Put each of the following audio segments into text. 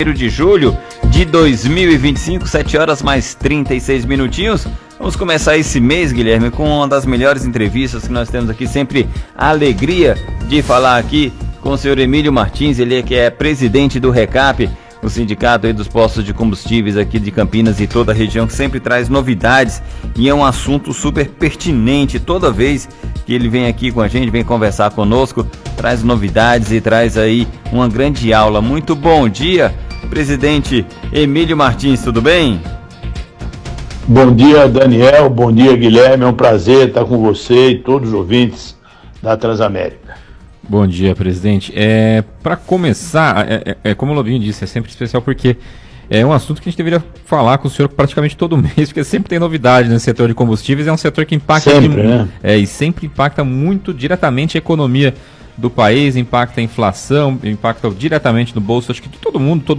De julho de 2025, 7 horas mais 36 minutinhos. Vamos começar esse mês, Guilherme, com uma das melhores entrevistas que nós temos aqui. Sempre a alegria de falar aqui com o senhor Emílio Martins, ele que é presidente do RECAP, o sindicato aí dos postos de combustíveis aqui de Campinas e toda a região, que sempre traz novidades e é um assunto super pertinente. Toda vez que ele vem aqui com a gente, vem conversar conosco, traz novidades e traz aí uma grande aula. Muito bom dia, presidente Emílio Martins, tudo bem? Bom dia, Daniel, bom dia, Guilherme, é um prazer estar com você e todos os ouvintes da Transamérica. Bom dia, presidente. Para começar, como o Lobinho disse, é sempre especial porque é um assunto que a gente deveria falar com o senhor praticamente todo mês, porque sempre tem novidade nesse setor de combustíveis, é um setor que impacta sempre, né? E sempre impacta muito diretamente a economia do país, impacta a inflação, impacta diretamente no bolso. Acho que todo mundo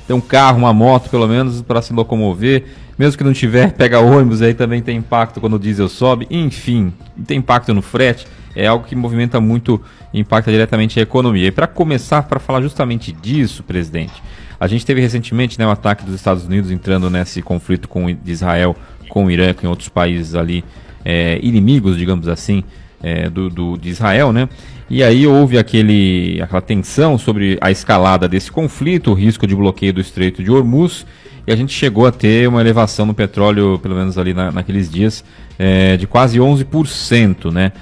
tem um carro, uma moto pelo menos para se locomover, mesmo que não tiver, pega ônibus, aí também tem impacto quando o diesel sobe, enfim, tem impacto no frete, é algo que movimenta muito, impacta diretamente a economia. E para começar, para falar justamente disso, presidente, a gente teve recentemente, né, o ataque dos Estados Unidos entrando nesse conflito de Israel com o Irã, com outros países ali, inimigos, digamos assim, de Israel, né? E aí houve aquela tensão sobre a escalada desse conflito, o risco de bloqueio do Estreito de Hormuz, e a gente chegou a ter uma elevação no petróleo, pelo menos ali naqueles dias, de quase 11%, né?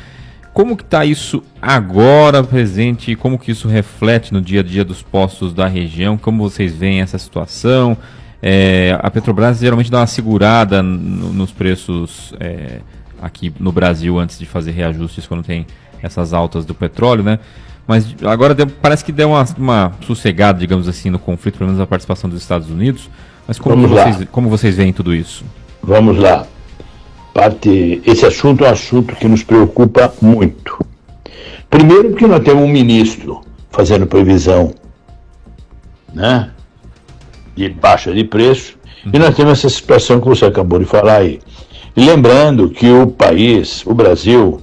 Como que está isso agora, presidente? Como que isso reflete no dia a dia dos postos da região? Como vocês veem essa situação? A Petrobras geralmente dá uma segurada nos preços aqui no Brasil antes de fazer reajustes quando tem essas altas do petróleo, né? Mas agora parece que deu uma sossegada, digamos assim, no conflito, pelo menos a participação dos Estados Unidos. Mas como vocês veem tudo isso? Vamos lá. Esse assunto é um assunto que nos preocupa muito. Primeiro porque nós temos um ministro fazendo previsão, né, de baixa de preço, e nós temos essa situação que você acabou de falar aí. E lembrando que o Brasil,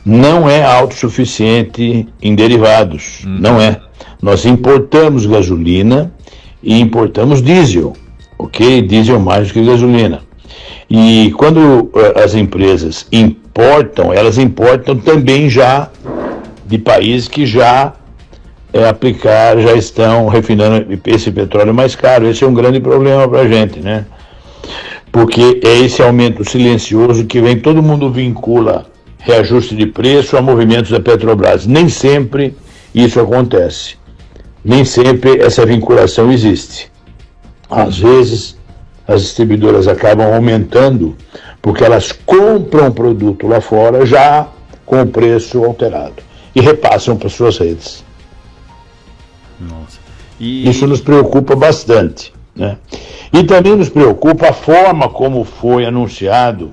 não é autossuficiente em derivados, não é. Nós importamos gasolina e importamos diesel, ok? Diesel mais do que gasolina. E quando as empresas importam, elas importam também já de países que já estão refinando esse petróleo mais caro. Esse é um grande problema para a gente, né? Porque é esse aumento silencioso que vem, todo mundo vincula reajuste de preço a movimentos da Petrobras. Nem sempre isso acontece. Nem sempre essa vinculação existe. Às vezes, as distribuidoras acabam aumentando porque elas compram produto lá fora já com o preço alterado e repassam para suas redes. Nossa. Isso nos preocupa bastante, né? E também nos preocupa a forma como foi anunciado,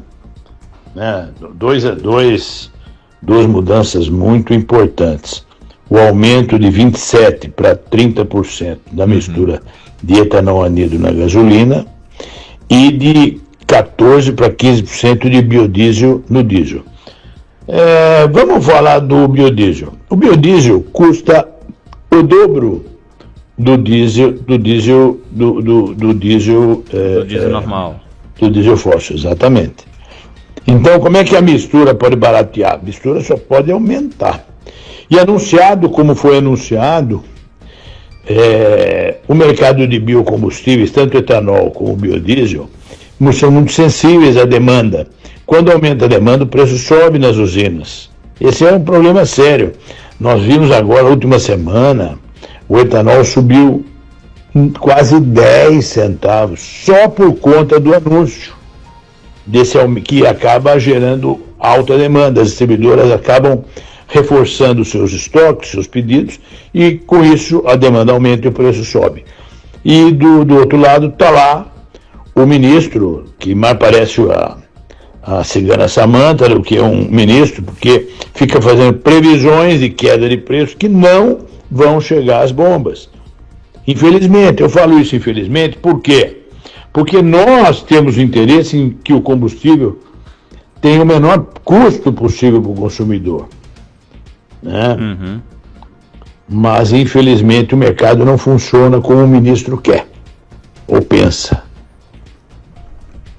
né? Duas mudanças muito importantes. O aumento de 27% para 30% da mistura de etanol anido na gasolina e de 14% para 15% de biodiesel no diesel. Vamos falar do biodiesel. O biodiesel custa o dobro do diesel normal. Do diesel fóssil, exatamente. Então, como é que a mistura pode baratear? A mistura só pode aumentar. E como foi anunciado, o mercado de biocombustíveis, tanto etanol como biodiesel, são muito sensíveis à demanda. Quando aumenta a demanda, o preço sobe nas usinas. Esse é um problema sério. Nós vimos agora, na última semana, o etanol subiu quase 10 centavos, só por conta do anúncio que acaba gerando alta demanda. As distribuidoras acabam reforçando seus estoques, seus pedidos, e com isso a demanda aumenta e o preço sobe. E do outro lado está lá o ministro, que mais parece a cigana Samanta, o que é um ministro, porque fica fazendo previsões de queda de preço que não vão chegar às bombas. Infelizmente, eu falo isso infelizmente, por quê? Porque nós temos interesse em que o combustível tenha o menor custo possível para o consumidor, né? mas infelizmente o mercado não funciona como o ministro quer ou pensa.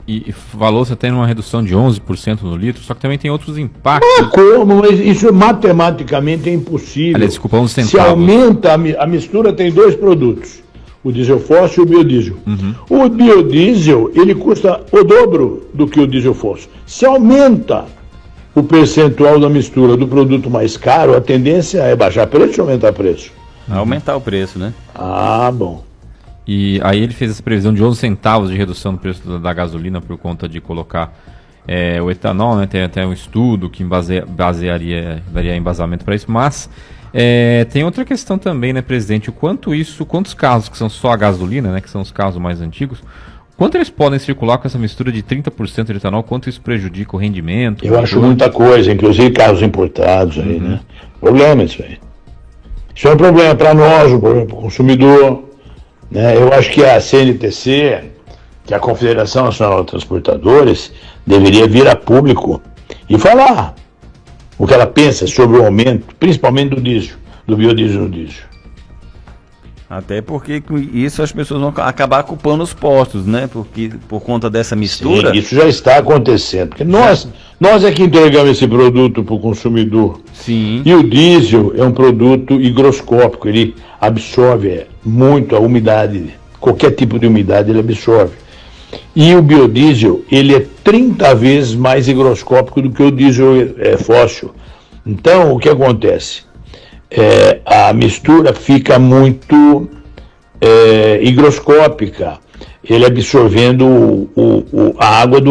E falou, você tem uma redução de 11% no litro, só que também tem outros impactos. Como? Mas isso matematicamente é impossível. Aliás, desculpa, 11 centavos. Se aumenta a mistura, tem dois produtos, o diesel fóssil e o biodiesel. O biodiesel, ele custa o dobro do que o diesel fóssil. Se aumenta o percentual da mistura do produto mais caro, a tendência é baixar preço ou aumentar preço? Aumentar o preço, né? Ah, bom. E aí ele fez essa previsão de 11 centavos de redução no preço da gasolina por conta de colocar o etanol, né? Tem até um estudo que daria embasamento para isso, mas tem outra questão também, né, presidente? Quantos carros que são só a gasolina, né, que são os carros mais antigos, quanto eles podem circular com essa mistura de 30% de etanol? Quanto isso prejudica o rendimento? Eu acho muita coisa, inclusive carros importados aí, né? Problema isso aí. Isso é um problema para nós, um problema para o consumidor, né? Eu acho que a CNTC, que é a Confederação Nacional de Transportadores, deveria vir a público e falar o que ela pensa sobre o aumento, principalmente do diesel, do biodiesel no diesel. Até porque com isso as pessoas vão acabar culpando os postos, né? Porque por conta dessa mistura. Sim, isso já está acontecendo. Porque nós é que entregamos esse produto para o consumidor. Sim. E o diesel é um produto higroscópico, ele absorve muito a umidade, qualquer tipo de umidade ele absorve. E o biodiesel, ele é 30 vezes mais higroscópico do que o diesel fóssil. Então, o que acontece? A mistura fica muito higroscópica, ele absorvendo a água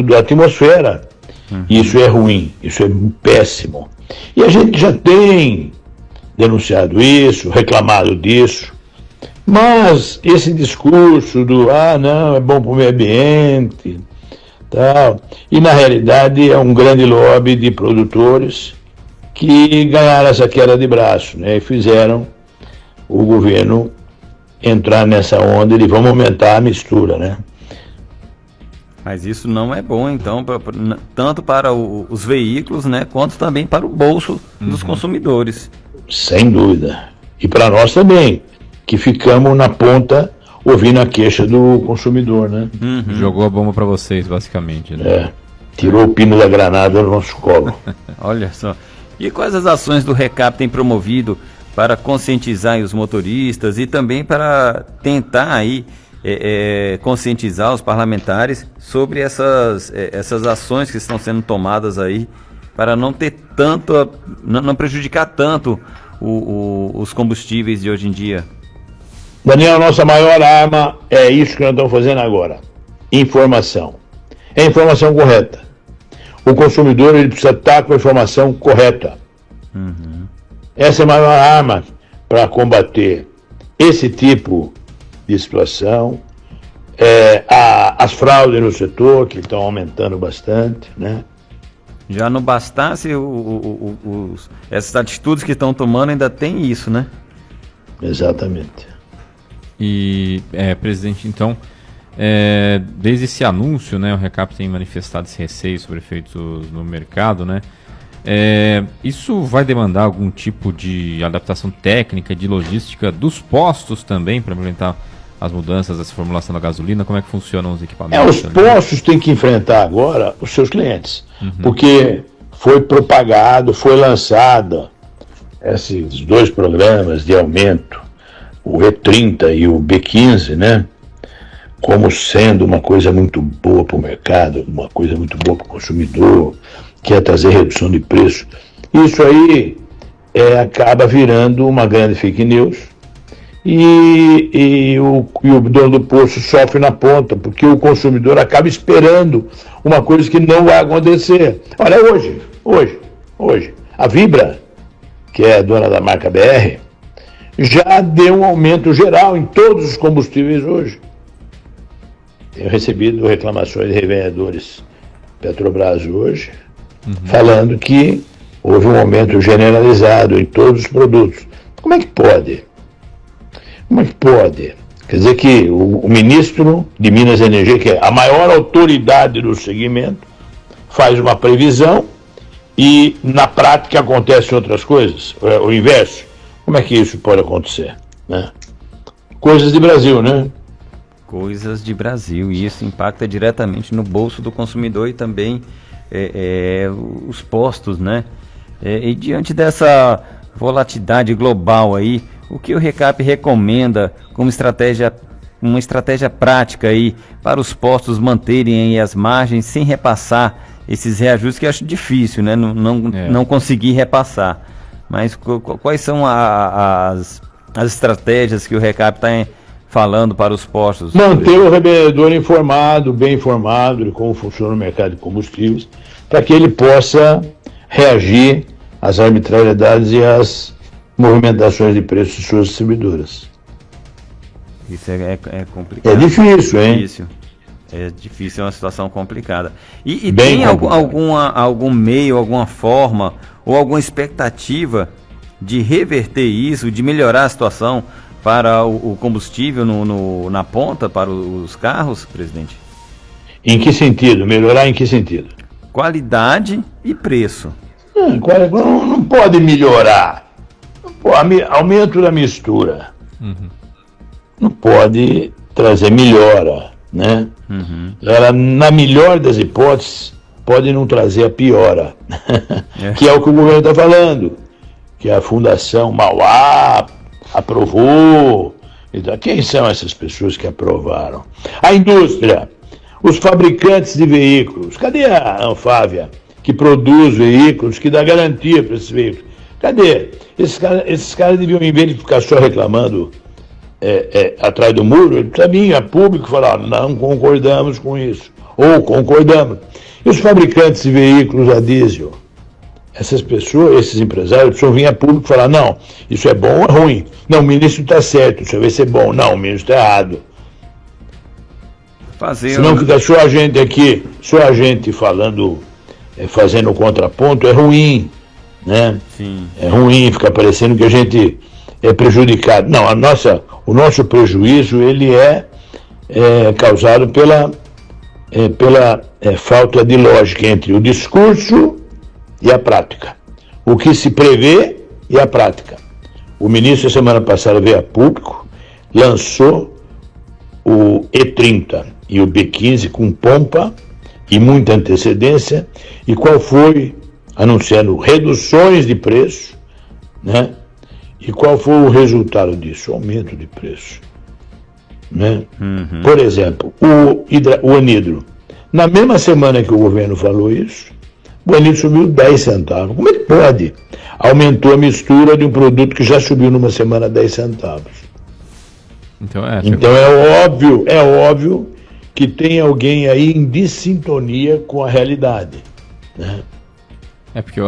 da atmosfera. Isso é ruim, isso é péssimo. E a gente já tem denunciado isso, reclamado disso, mas esse discurso não, é bom para o meio ambiente, tal, e na realidade é um grande lobby de produtores que ganharam essa queda de braço, né, e fizeram o governo entrar nessa onda de vamos aumentar a mistura, né? Mas isso não é bom, então, tanto para os veículos, né, quanto também para o bolso dos consumidores. Sem dúvida. E para nós também, que ficamos na ponta ouvindo a queixa do consumidor, né? Jogou a bomba para vocês, basicamente, né? Tirou o pino da granada do nosso colo. Olha só. E quais as ações do Recap tem promovido para conscientizar os motoristas e também para tentar aí conscientizar os parlamentares sobre essas ações que estão sendo tomadas aí para não ter não prejudicar tanto os combustíveis de hoje em dia? Daniel, nossa maior arma é isso que nós estamos fazendo agora: informação. É informação correta. O consumidor ele precisa estar com a informação correta. Essa é a maior arma para combater esse tipo de situação. As fraudes no setor, que estão aumentando bastante, né? Já não bastasse essas atitudes que estão tomando, ainda tem isso, né? Exatamente. E, presidente, então, desde esse anúncio, né, o Recap tem manifestado esse receio sobre efeitos no mercado, né? Isso vai demandar algum tipo de adaptação técnica, de logística dos postos também, para implementar as mudanças dessa formulação da gasolina? Como é que funcionam os equipamentos? Os postos têm que enfrentar agora os seus clientes, porque foi propagado, foi lançado esses dois programas de aumento, o E30 e o B15, né, como sendo uma coisa muito boa para o mercado, uma coisa muito boa para o consumidor, que é trazer redução de preço. Isso aí acaba virando uma grande fake news, e o dono do posto sofre na ponta, porque o consumidor acaba esperando uma coisa que não vai acontecer. Olha, hoje, a Vibra, que é a dona da marca BR, já deu um aumento geral em todos os combustíveis hoje. Tenho recebido reclamações de revendedores Petrobras hoje, falando que houve um aumento generalizado em todos os produtos. Como é que pode? Como é que pode? Quer dizer que o ministro de Minas e Energia, que é a maior autoridade do segmento, faz uma previsão e na prática acontecem outras coisas, o inverso. Como é que isso pode acontecer, né? Coisas de Brasil, né? Coisas de Brasil, e isso impacta diretamente no bolso do consumidor e também os postos, né? E diante dessa volatilidade global aí, o que o Recap recomenda como uma estratégia prática aí para os postos manterem aí as margens sem repassar esses reajustes, que eu acho difícil, né? Não conseguir repassar. Mas quais são as estratégias que o Recap está falando para os postos? Manter o revendedor informado, bem informado de como funciona o mercado de combustíveis, para que ele possa reagir às arbitrariedades e às movimentações de preços de suas distribuidoras. Isso é complicado. É difícil, hein? É difícil, é uma situação complicada. E Bem tem complicado. algum meio, alguma forma ou alguma expectativa de reverter isso, de melhorar a situação para o combustível na ponta, para os carros, presidente? Em que sentido? Melhorar em que sentido? Qualidade e preço. Não pode melhorar. Aumento da mistura. Não pode trazer melhora, né? Ela, na melhor das hipóteses, pode não trazer a piora. Que é o que o governo está falando. Que a Fundação Mauá aprovou. Então, quem são essas pessoas que aprovaram? A indústria, os fabricantes de veículos. Cadê a Anfávia, que produz veículos, que dá garantia para esses veículos? Cadê? Esses caras deviam, em vez de ficar só reclamando atrás do muro, ele precisa vir a público e falar: não concordamos com isso, ou concordamos. E os fabricantes de veículos a diesel? Essas pessoas, esses empresários, precisam vir a público e falar: não, isso é bom ou é ruim? Não, o ministro está certo, isso vai ser bom. Não, o ministro está errado. Senão fica só a gente aqui, só a gente falando, fazendo o contraponto, é ruim, né? Sim. É ruim, fica parecendo que a gente é prejudicado. Não, o nosso prejuízo, ele é causado pela falta de lógica entre o discurso e a prática. O que se prevê e a prática. O ministro, semana passada, veio a público, lançou o E30 e o B15 com pompa e muita antecedência, e qual foi? Anunciando reduções de preço, né? E qual foi o resultado disso? Aumento de preço, né? Por exemplo, o anidro. Na mesma semana que o governo falou isso, o anidro subiu 10 centavos. Como é que pode? Aumentou a mistura de um produto que já subiu numa semana 10 centavos. Então é óbvio que tem alguém aí em dissintonia com a realidade, né? Porque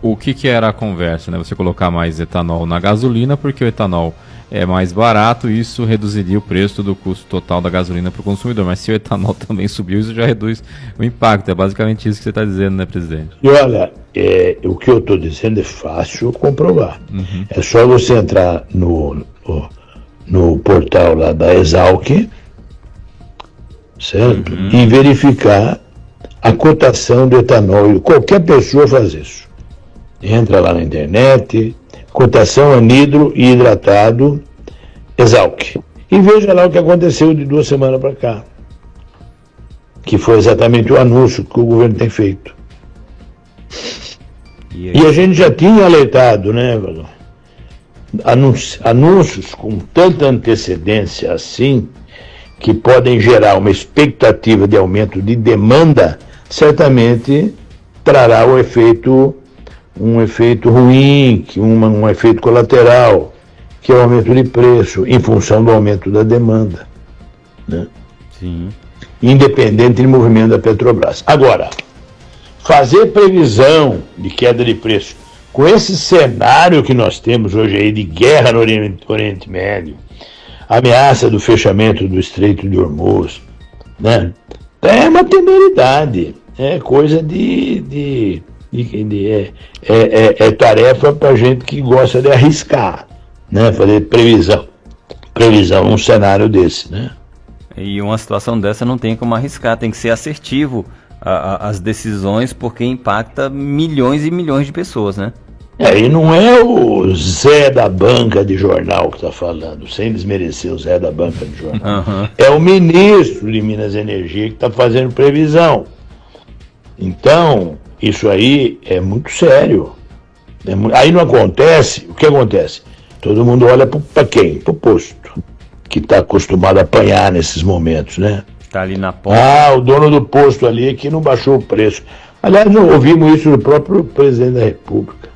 o que era a conversa, né? Você colocar mais etanol na gasolina, porque o etanol é mais barato, e isso reduziria o preço do custo total da gasolina para o consumidor. Mas se o etanol também subiu, isso já reduz o impacto. É basicamente isso que você está dizendo, né, presidente? E olha, o que eu estou dizendo é fácil comprovar. É só você entrar no portal lá da Exalc, certo? E verificar a cotação do etanol. Qualquer pessoa faz isso. Entra lá na internet, cotação anidro e hidratado Exalc. E veja lá o que aconteceu de 2 semanas para cá. Que foi exatamente o anúncio que o governo tem feito. E a gente já tinha alertado, né, anúncios com tanta antecedência assim, que podem gerar uma expectativa de aumento de demanda, certamente trará um efeito ruim, um efeito colateral, que é o aumento de preço, em função do aumento da demanda, né? Sim. Independente do movimento da Petrobras. Agora, fazer previsão de queda de preço com esse cenário que nós temos hoje aí de guerra no Oriente Médio, ameaça do fechamento do Estreito de Hormuz, né? É uma temeridade, é coisa é tarefa para gente que gosta de arriscar, né? Fazer previsão num cenário desse, né? E uma situação dessa não tem como arriscar, tem que ser assertivo as decisões, porque impacta milhões e milhões de pessoas, né? E não é o Zé da banca de jornal que está falando, sem desmerecer o Zé da banca de jornal. Uhum. É o ministro de Minas e Energia que está fazendo previsão. Então, isso aí é muito sério. Aí não acontece, o que acontece? Todo mundo olha para quem? Para o posto, que está acostumado a apanhar nesses momentos, né? Tá ali na ponta. O dono do posto ali que não baixou o preço. Aliás, não ouvimos isso do próprio presidente da República.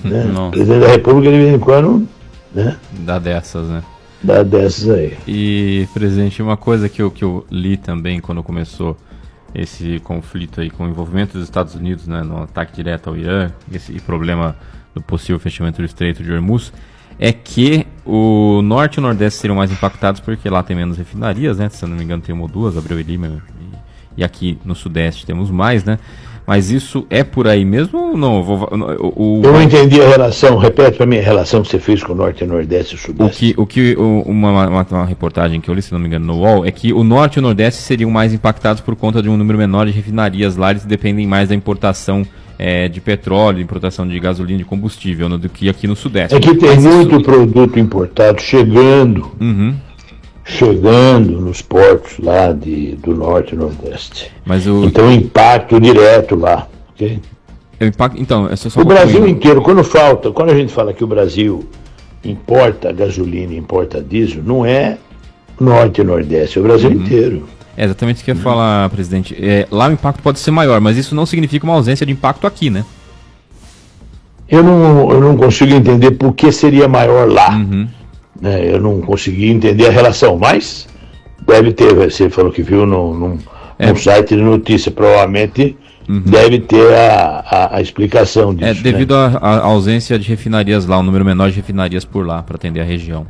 Né? O presidente da República, de vez em quando, né? Dá dessas, né? Dá dessas aí. E, presidente, uma coisa que eu li também quando começou esse conflito aí com o envolvimento dos Estados Unidos, né, no ataque direto ao Irã, esse problema do possível fechamento do Estreito de Hormuz, é que o Norte e o Nordeste seriam mais impactados porque lá tem menos refinarias, né? Se eu não me engano tem uma ou duas, Abreu e Lima, e aqui no Sudeste temos mais, né? Mas isso é por aí mesmo ou não? Eu não entendi a relação, repete para mim a relação que você fez com o Norte, o Nordeste e o Sudeste. Uma reportagem que eu li, se não me engano, no UOL, é que o Norte e o Nordeste seriam mais impactados por conta de um número menor de refinarias lá, eles dependem mais da importação de petróleo, importação de gasolina, de combustível, do que aqui no Sudeste. É que tem muito produto importado chegando nos portos lá do Norte e Nordeste. Então, impacto direto lá. Okay? Então, o Brasil inteiro, quando a gente fala que o Brasil importa gasolina, importa diesel, não é Norte e Nordeste, é o Brasil inteiro. É exatamente isso que eu ia falar, presidente. Lá o impacto pode ser maior, mas isso não significa uma ausência de impacto aqui, né? Eu não consigo entender por que seria maior lá. Eu não consegui entender a relação, mas deve ter, você falou que viu num site de notícia, provavelmente deve ter a explicação disso. Devido à ausência de refinarias lá, um número menor de refinarias por lá, para atender a região.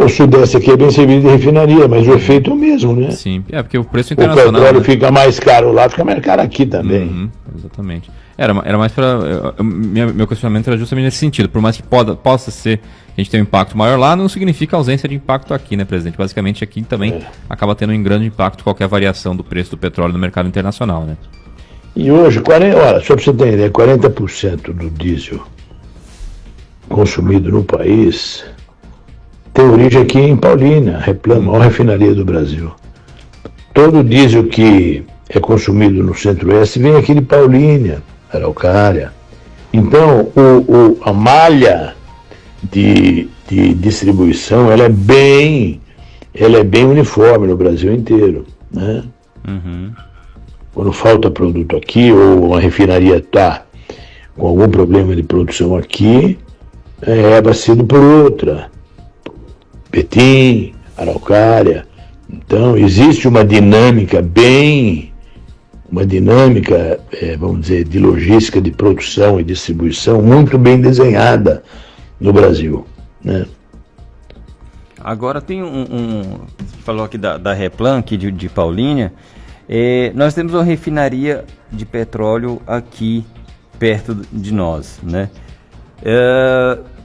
O Sudeste aqui é bem servido de refinaria, mas o efeito é o mesmo, né? Sim, porque o preço internacional... O petróleo fica mais caro lá, fica mais caro aqui também. Exatamente. Era mais para... Meu questionamento era justamente nesse sentido. Por mais que possa ser que a gente tenha um impacto maior lá, não significa ausência de impacto aqui, né, presidente? Basicamente aqui também acaba tendo um grande impacto qualquer variação do preço do petróleo no mercado internacional, né? E hoje, olha, só para você ter ideia, 40% do diesel consumido no país tem origem aqui em Paulínia, a maior refinaria do Brasil. Todo o diesel que é consumido no Centro-Oeste vem aqui de Paulínia, Araucária. Então, a malha de distribuição ela é bem uniforme no Brasil inteiro, né? Quando falta produto aqui ou uma refinaria está com algum problema de produção aqui, é abastecido por outra. Betim, Araucária. Então, existe uma dinâmica vamos dizer, de logística, de produção e distribuição muito bem desenhada no Brasil, né? Agora tem você falou aqui da Replan, aqui de Paulínia, nós temos uma refinaria de petróleo aqui perto de nós, né?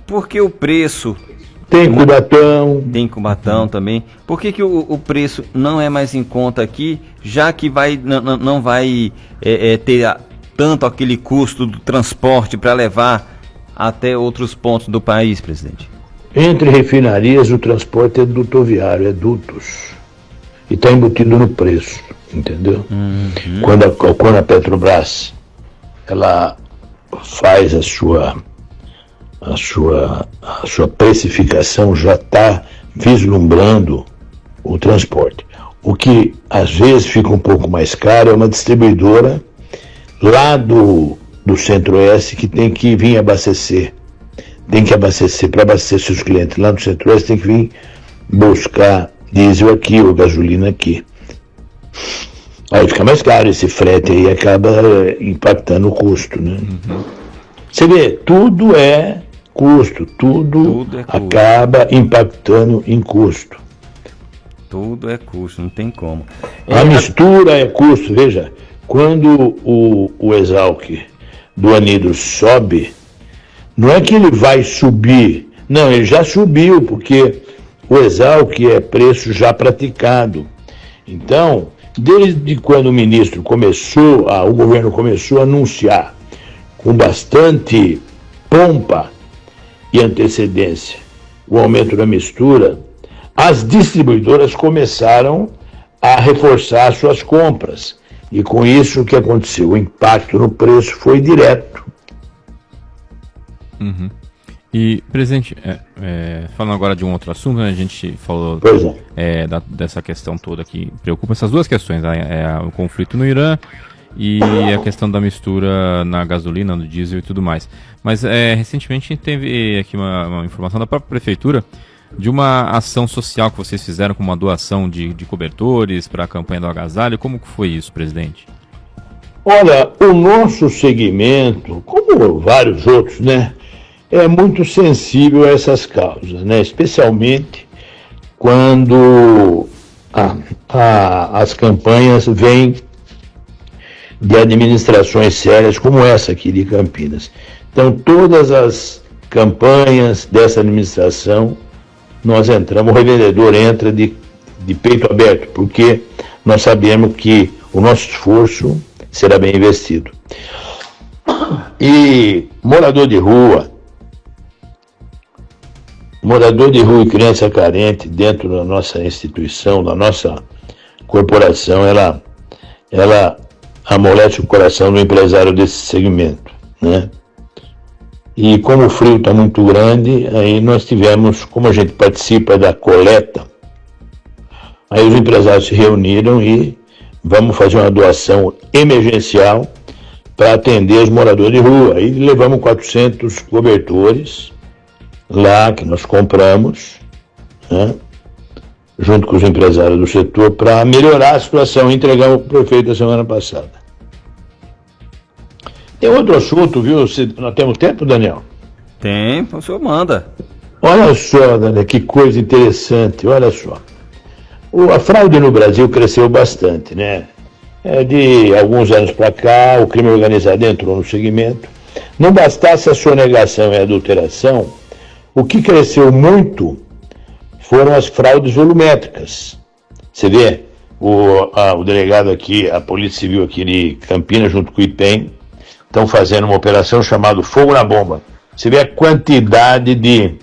Porque o preço... Tem Cubatão. Tem Cubatão também. Por que o preço não é mais em conta aqui, já que não vai ter tanto aquele custo do transporte para levar até outros pontos do país, presidente? Entre refinarias, o transporte é dutoviário, é dutos. E está embutido no preço, entendeu? Quando a Petrobras ela faz a sua precificação, já está vislumbrando o transporte. O que às vezes fica um pouco mais caro é uma distribuidora lá do Centro-Oeste que tem que vir abastecer. Para abastecer seus clientes lá do Centro-Oeste, tem que vir buscar diesel aqui ou gasolina aqui. Aí fica mais caro, esse frete aí acaba impactando o custo, né? Você vê, tudo é custo, tudo acaba impactando em custo. Tudo é custo, não tem como. A mistura é custo, veja, quando o Exalc do Anidro sobe, não é que ele vai subir, não, ele já subiu, porque o Exalc é preço já praticado. Então, desde quando o governo começou a anunciar com bastante pompa e antecedência o aumento da mistura, as distribuidoras começaram a reforçar suas compras. E com isso o que aconteceu? O impacto no preço foi direto. Uhum. E, presidente, falando agora de um outro assunto, né, a gente falou dessa questão toda que preocupa, essas duas questões, né, o conflito no Irã e a questão da mistura na gasolina, no diesel e tudo mais. Mas recentemente teve aqui uma informação da própria prefeitura de uma ação social que vocês fizeram com uma doação de cobertores para a campanha do agasalho. Como que foi isso, presidente? Olha, o nosso segmento, como vários outros, né, é muito sensível a essas causas, né, especialmente quando as campanhas vêm de administrações sérias como essa aqui de Campinas. Então, todas as campanhas dessa administração, nós entramos, o revendedor entra de peito aberto, porque nós sabemos que o nosso esforço será bem investido. E morador de rua e criança carente dentro da nossa instituição, da nossa corporação, ela amolece o coração do empresário desse segmento, né? E como o frio está muito grande, aí nós tivemos, como a gente participa da coleta, aí os empresários se reuniram e vamos fazer uma doação emergencial para atender os moradores de rua. Aí levamos 400 cobertores lá que nós compramos, né, junto com os empresários do setor, para melhorar a situação e entregamos para o prefeito a semana passada. Tem outro assunto, viu? Nós temos tempo, Daniel? Tempo, o senhor manda. Olha só, Daniel, que coisa interessante, olha só. A fraude no Brasil cresceu bastante, né? De alguns anos para cá, o crime organizado entrou no segmento. Não bastasse a sonegação e a adulteração, o que cresceu muito foram as fraudes volumétricas. Você vê, o delegado aqui, a Polícia Civil aqui de Campinas, junto com o IPEM, estão fazendo uma operação chamada Fogo na Bomba. Você vê a quantidade de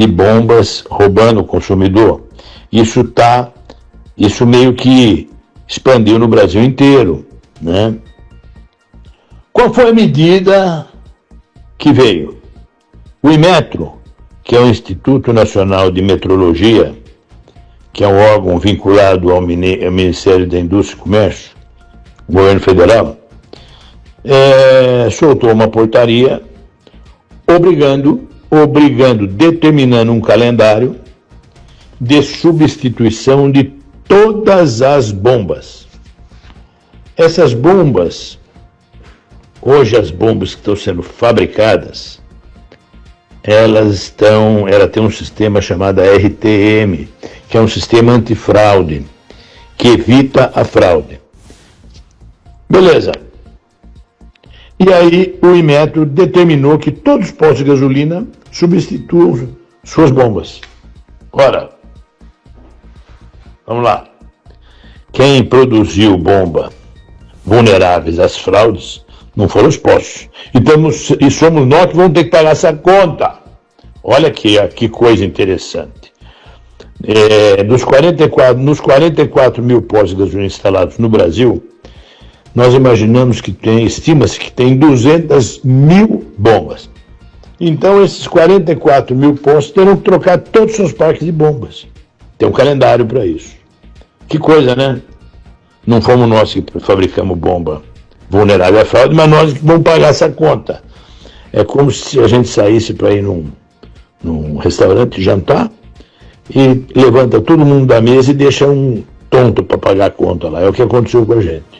bombas roubando o consumidor. Isso meio que expandiu no Brasil inteiro, né? Qual foi a medida que veio? O Inmetro, que é o Instituto Nacional de Metrologia, que é um órgão vinculado ao Ministério da Indústria e Comércio, governo federal, soltou uma portaria determinando um calendário de substituição de todas as bombas. Essas bombas, hoje as bombas que estão sendo fabricadas, ela tem um sistema chamado RTM, que é um sistema antifraude, que evita a fraude. Beleza. E aí o Inmetro determinou que todos os postos de gasolina substituam suas bombas. Ora, vamos lá. Quem produziu bomba vulneráveis às fraudes não foram os postos. E somos nós que vamos ter que pagar essa conta. Olha que coisa interessante. Nos 44 mil postos de gasolina instalados no Brasil, nós imaginamos estima-se que tem 200 mil bombas. Então, esses 44 mil postos terão que trocar todos os seus parques de bombas. Tem um calendário para isso. Que coisa, né? Não fomos nós que fabricamos bomba vulnerável à fraude, mas nós que vamos pagar essa conta. É como se a gente saísse para ir num restaurante jantar e levanta todo mundo da mesa e deixa um tonto para pagar a conta lá. É o que aconteceu com a gente.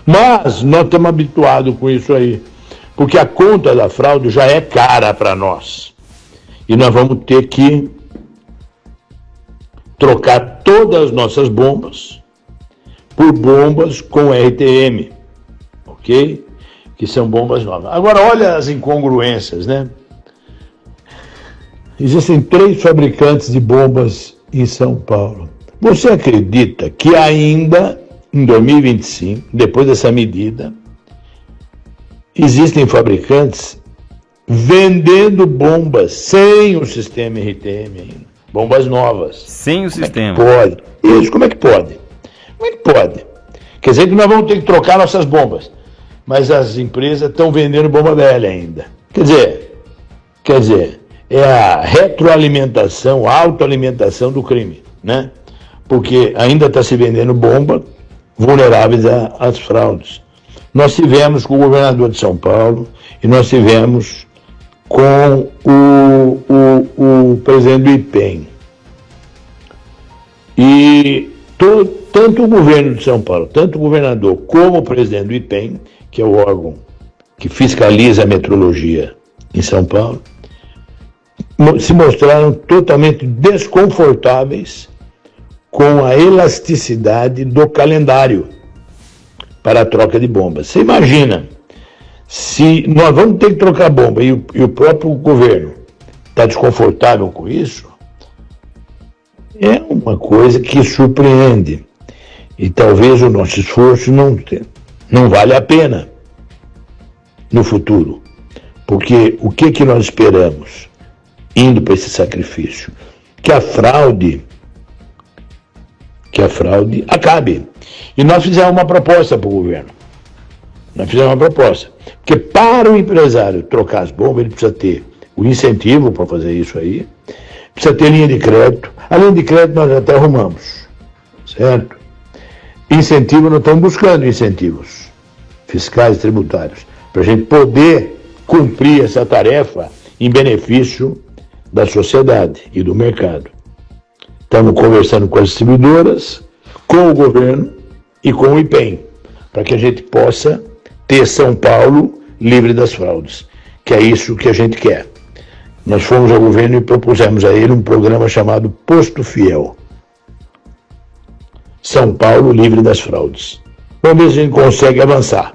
Mas nós estamos habituados com isso aí, porque a conta da fraude já é cara para nós. E nós vamos ter que trocar todas as nossas bombas por bombas com RTM, ok? Que são bombas novas. Agora, olha as incongruências, né? Existem 3 fabricantes de bombas em São Paulo. Você acredita que ainda em 2025, depois dessa medida, existem fabricantes vendendo bombas sem o sistema RTM ainda. Bombas novas. Sem o sistema. Pode. Isso, como é que pode? Como é que pode? Quer dizer que nós vamos ter que trocar nossas bombas. Mas as empresas estão vendendo bomba velha ainda. Quer dizer, é a retroalimentação, a autoalimentação do crime, né? Porque ainda está se vendendo bomba vulneráveis às fraudes. Nós tivemos com o governador de São Paulo e nós tivemos com o presidente do IPEM. E tanto o governo de São Paulo, tanto o governador como o presidente do IPEM, que é o órgão que fiscaliza a metrologia em São Paulo, se mostraram totalmente desconfortáveis com a elasticidade do calendário para a troca de bombas. Você imagina, se nós vamos ter que trocar bomba e o próprio governo está desconfortável com isso, é uma coisa que surpreende. E talvez o nosso esforço não vale a pena no futuro. Porque o que nós esperamos indo para esse sacrifício? Que a fraude acabe. E nós fizemos uma proposta para o governo. Porque para o empresário trocar as bombas, ele precisa ter o incentivo para fazer isso aí, precisa ter linha de crédito. A linha de crédito nós até arrumamos, certo? Incentivo, nós estamos buscando incentivos fiscais e tributários, para a gente poder cumprir essa tarefa em benefício da sociedade e do mercado. Estamos conversando com as distribuidoras, com o governo e com o IPEM, para que a gente possa ter São Paulo livre das fraudes, que é isso que a gente quer. Nós fomos ao governo e propusemos a ele um programa chamado Posto Fiel. São Paulo livre das fraudes. Vamos ver se a gente consegue avançar.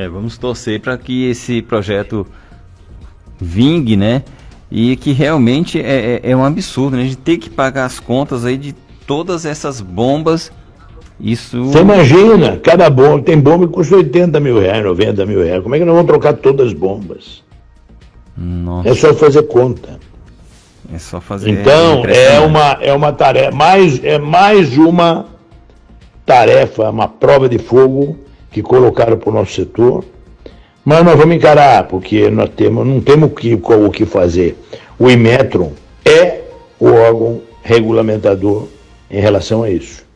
Vamos torcer para que esse projeto vingue, né? E que realmente é um absurdo, né? A gente tem que pagar as contas aí de todas essas bombas. Isso... Você imagina, cada bomba, tem bomba que custa 80 mil reais, 90 mil reais. Como é que nós vamos trocar todas as bombas? Nossa. É só fazer conta. É só fazer. Então, é uma tarefa, mais uma tarefa, uma prova de fogo que colocaram para o nosso setor. Mas nós vamos encarar, porque não temos o que fazer. O Inmetro é o órgão regulamentador em relação a isso.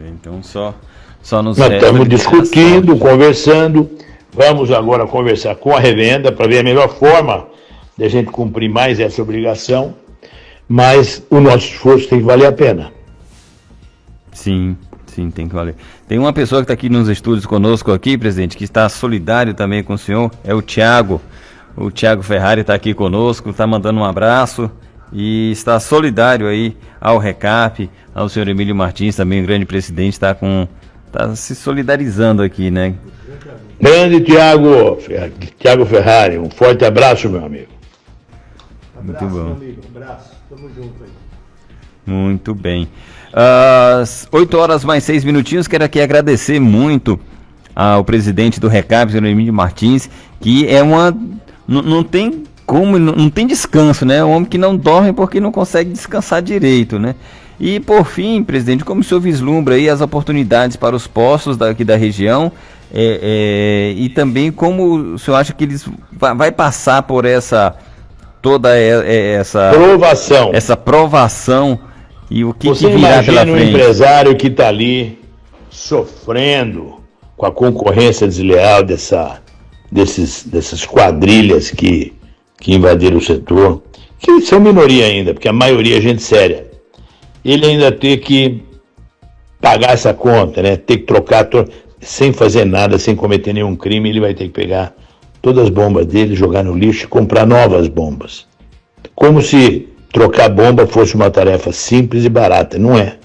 Então só nos nós estamos discutindo, conversando. Vamos agora conversar com a revenda para ver a melhor forma de a gente cumprir mais essa obrigação, mas o nosso esforço tem que valer a pena. Sim, tem que valer. Tem uma pessoa que está aqui nos estúdios conosco aqui, presidente, que está solidário também com o senhor, é o Thiago. O Thiago Ferrari está aqui conosco, está mandando um abraço e está solidário aí ao RECAP, ao senhor Emílio Martins, também o grande presidente, está se solidarizando aqui, né? Grande Thiago Ferrari, um forte abraço, meu amigo. Muito bom. Meu amigo, abraço, tamo junto aí. Muito bem. 8h mais 6 minutinhos, quero aqui agradecer muito ao presidente do RECAP, senhor Emílio Martins, que não tem como, não tem descanso, né? É um homem que não dorme porque não consegue descansar direito, né? E por fim, presidente, como o senhor vislumbra aí as oportunidades para os postos daqui da região, e também como o senhor acha que eles vai passar por essa provação e o que virá pela frente? Você imagina um empresário que está ali sofrendo com a concorrência desleal dessas quadrilhas que invadiram o setor, que são minoria ainda, porque a maioria é gente séria. Ele ainda tem que pagar essa conta, né? Ter que trocar, sem fazer nada, sem cometer nenhum crime, ele vai ter que pegar todas as bombas dele, jogar no lixo e comprar novas bombas. Como se trocar bomba fosse uma tarefa simples e barata. Não é.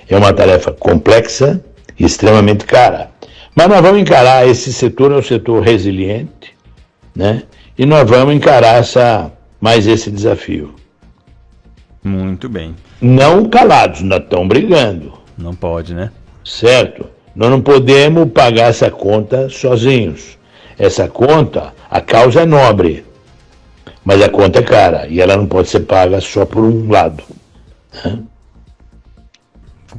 É uma tarefa complexa e extremamente cara. Mas nós vamos encarar, esse setor é um setor resiliente, né? E nós vamos encarar mais esse desafio. Muito bem. Não calados, nós estamos brigando. Não pode, né? Certo? Nós não podemos pagar essa conta sozinhos. Essa conta, a causa é nobre, mas a conta é cara e ela não pode ser paga só por um lado.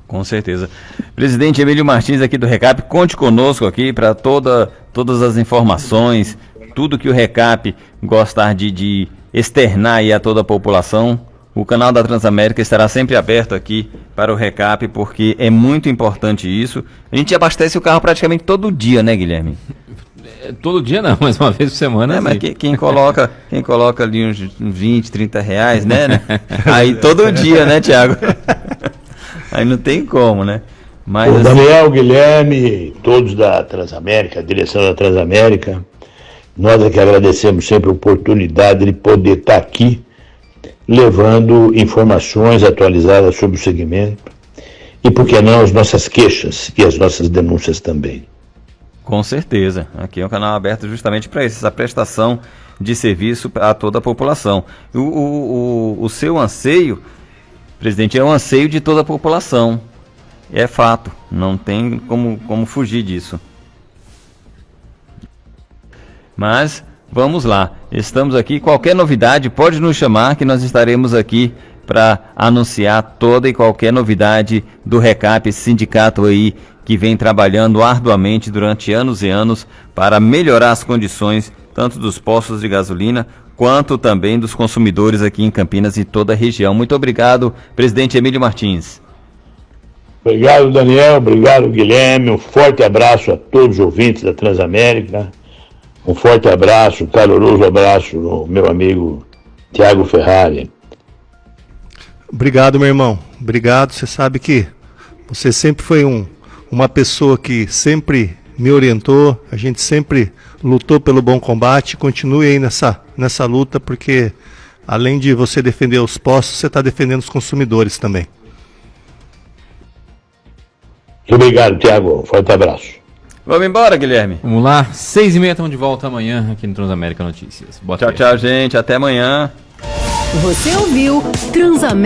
Com certeza. Presidente Emílio Martins aqui do Recap, conte conosco aqui para todas as informações, tudo que o Recap gostar de externar aí a toda a população. O canal da Transamérica estará sempre aberto aqui para o Recap, porque é muito importante isso. A gente abastece o carro praticamente todo dia, né, Guilherme? Todo dia não, mas uma vez por semana. Mas quem coloca ali uns 20, 30 reais, né? Aí todo dia, né, Thiago? Aí não tem como, né? Mas, o Daniel, Guilherme, todos da Transamérica, a direção da Transamérica, nós é que agradecemos sempre a oportunidade de poder estar aqui levando informações atualizadas sobre o segmento e, por que não, as nossas queixas e as nossas denúncias também. Com certeza. Aqui é um canal aberto justamente para isso, essa prestação de serviço a toda a população. O seu anseio, presidente, é um anseio de toda a população. É fato, não tem como fugir disso. Mas vamos lá, estamos aqui. Qualquer novidade pode nos chamar, que nós estaremos aqui para anunciar toda e qualquer novidade do Recap, esse sindicato aí que vem trabalhando arduamente durante anos e anos para melhorar as condições tanto dos postos de gasolina quanto também dos consumidores aqui em Campinas e toda a região. Muito obrigado, presidente Emílio Martins. Obrigado, Daniel. Obrigado, Guilherme. Um forte abraço a todos os ouvintes da Transamérica. Um forte abraço, caloroso abraço ao meu amigo Thiago Ferrari. Obrigado, meu irmão. Obrigado. Você sabe que você sempre foi uma pessoa que sempre me orientou. A gente sempre lutou pelo bom combate. Continue aí nessa luta, porque além de você defender os postos, você está defendendo os consumidores também. Muito obrigado, Thiago. Um forte abraço. Vamos embora, Guilherme. Vamos lá, 6h30, estamos de volta amanhã aqui no Transamérica Notícias. Tchau, gente. Até amanhã. Você ouviu Transamérica.